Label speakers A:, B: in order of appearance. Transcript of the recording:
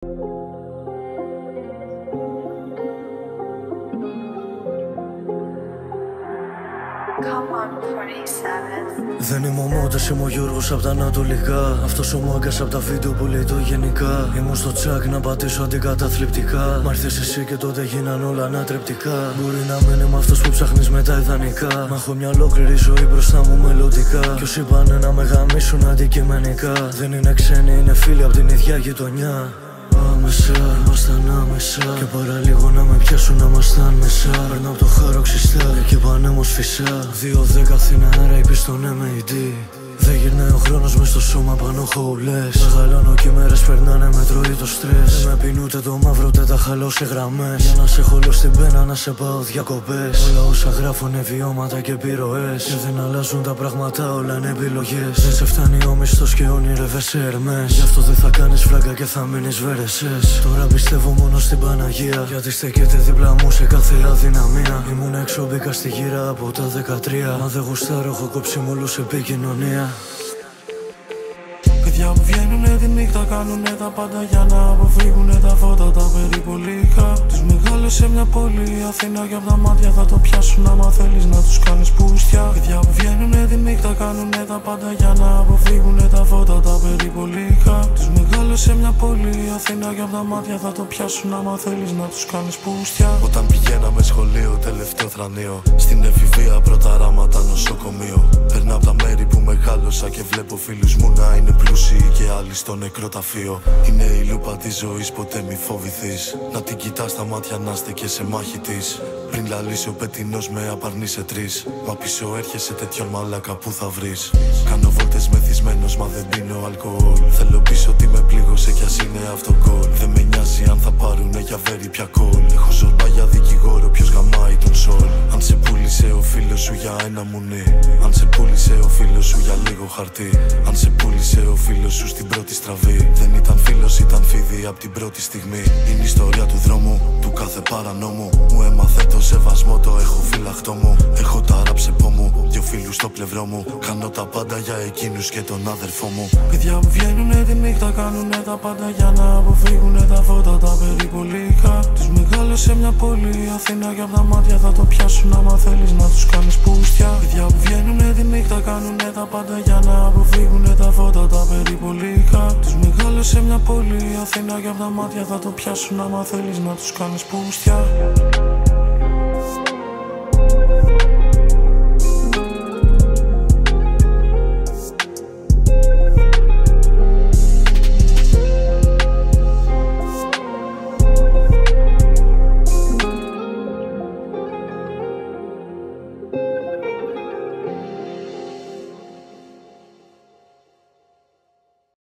A: Δεν είμαι ο Μόντας, είμαι ο Γιώργος απ' τα Ανατολικά. Αυτός ο μάγκας απ' τα βίντεο που λέει το γενικά. Ήμουν στο τσάκ να πατήσω αντικαταθλιπτικά. Μ' ήρθες εσύ και τότε γίναν όλα ανατρεπτικά. Μπορεί να μην είμαι αυτός που ψάχνεις με τα ιδανικά. Μα έχω μια ολόκληρη ζωή μπροστά μου μελλοντικά. Κι όσοι πάνε να με γαμίσουν αντικειμενικά, δεν είναι ξένοι, είναι φίλοι απ' την ίδια γειτονιά. Άμεσα, ήμασταν άμεσα. Και παραλίγο να με πιάσουν να ήμασταν μέσα. Περνάω απ' το χάρο ξυστά και πανέμος φυσά. 2-10 Αθήνα, άρα η πίστον MAD. Δεν γυρνάει ο χρόνος μες στο σώμα πάνω χωουλές. Μεγαλώνω κι οι μέρες περνάνε με τρώει το στρες. Δεν με πίνει ούτε το μαύρο ούτε τα χαλώ σε γραμμές. Για να σε χωλώ στην πένα να σε πάω διακοπές. Όλα όσα γράφω είναι βιώματα και επιρροές. Και δεν αλλάζουν τα πράγματα, όλα είναι επιλογές. Δεν σε φτάνει ο μισθός και όνειρευέσαι Ερμές. Γι' αυτό δεν θα κάνεις φράγκα και θα μείνεις βέρεσες. Τώρα πιστεύω μόνο στην Παναγία, γιατί στέκεται δίπλα μου σε κάθε αδυναμία. Ήμουν έξω, μπήκα στη γύρα από τα 13. Μα δεν γουστάρω, έχω κόψει με όλους επικοινωνία.
B: Παιδιά που βγαίνουνε τη νύχτα, κάνουνε τα πάντα για να αποφύγουνε τα φώτα τα περιπολικά. Τους μεγάλωσε μια πόλη, η Αθήνα, και απ' τα μάτια θα το πιάσουν άμα θέλεις να τους κάνεις πουστιά. Παιδιά που βγαίνουνε τη νύχτα, κάνουνε τα πάντα για να αποφύγουνε τα φώτα τα περιπολικά. Τους μεγάλωσε μια πόλη, η Αθήνα, και απ' τα μάτια θα το πιάσουν άμα θέλεις να τους κάνεις πουστιά.
C: Όταν πηγαίναμε σχολείο, τελευταίο θρανείο. Στην εφηβεία, πρώτα ράματα νοσοκομείο. Περνάω απ' τα μέρη που μεγάλωσα και βλέπω φίλους μου να είναι πλούσιοι και άλλοι στο νεκροταφείο. Είναι η λούπα της ζωής, ποτέ μη φοβηθείς. Να την κοιτάς στα μάτια να στέκεσαι μάχητης. Πριν λαλήσει ο πετεινός με απαρνείσαι τρεις. Μα πίσω έρχεσαι τέτοιον μαλάκα που θα βρεις. Κάνω βόλτες μεθυσμένος μα δεν πίνω αλκοόλ. Θέλω πίσω ότι με πλήγωσε κι ας είναι αυτοκόλ. Δεν με νοιάζει αν θα πάρουνε για βέρη πια κόλ. Έχω ζορμπά για δικηγόρο, ποιος γαμάει τον σόλ. Αν σε πούλησε ο φίλος σου για ένα μουνί. Αν σε πούλησε ο φίλος σου για λίγο χαρτί. Αν σε πούλησε ο φίλος σου στην πρώτη στραβή. Δεν ήταν φίλος, ήταν φίδι απ' την πρώτη στιγμή. Είναι η ιστορία του δρόμου, του κάθε παρανόμου. Μου έμαθε το σεβασμό, το έχω φυλαχτό μου. Έχω τα ράψεπό μου, δυο φίλους στο πλευρό μου. Κάνω τα πάντα για εκείνους και τον αδερφό μου.
B: Παιδιά που βγαίνουνε τη νύχτα, κάνουνε τα πάντα για να αποφύγουνε τα φώτα τα περιπολικά. Τους μεγάλωσε μια πόλη, η Αθήνα, και απ' τα μάτια θα το πιάσουν άμα θέλεις να τους κάνεις πουστιά. Παιδιά που βγαίνουνε τη νύχτα, κάνουνε τα πάντα για να αποφύγουνε τα φώτα τα περιπολικά. Τους μεγάλωσε μια πόλη, η Αθήνα, και απ' τα μάτια θα το πιάσουν άμα θέλεις να τους κάνεις πουστιά.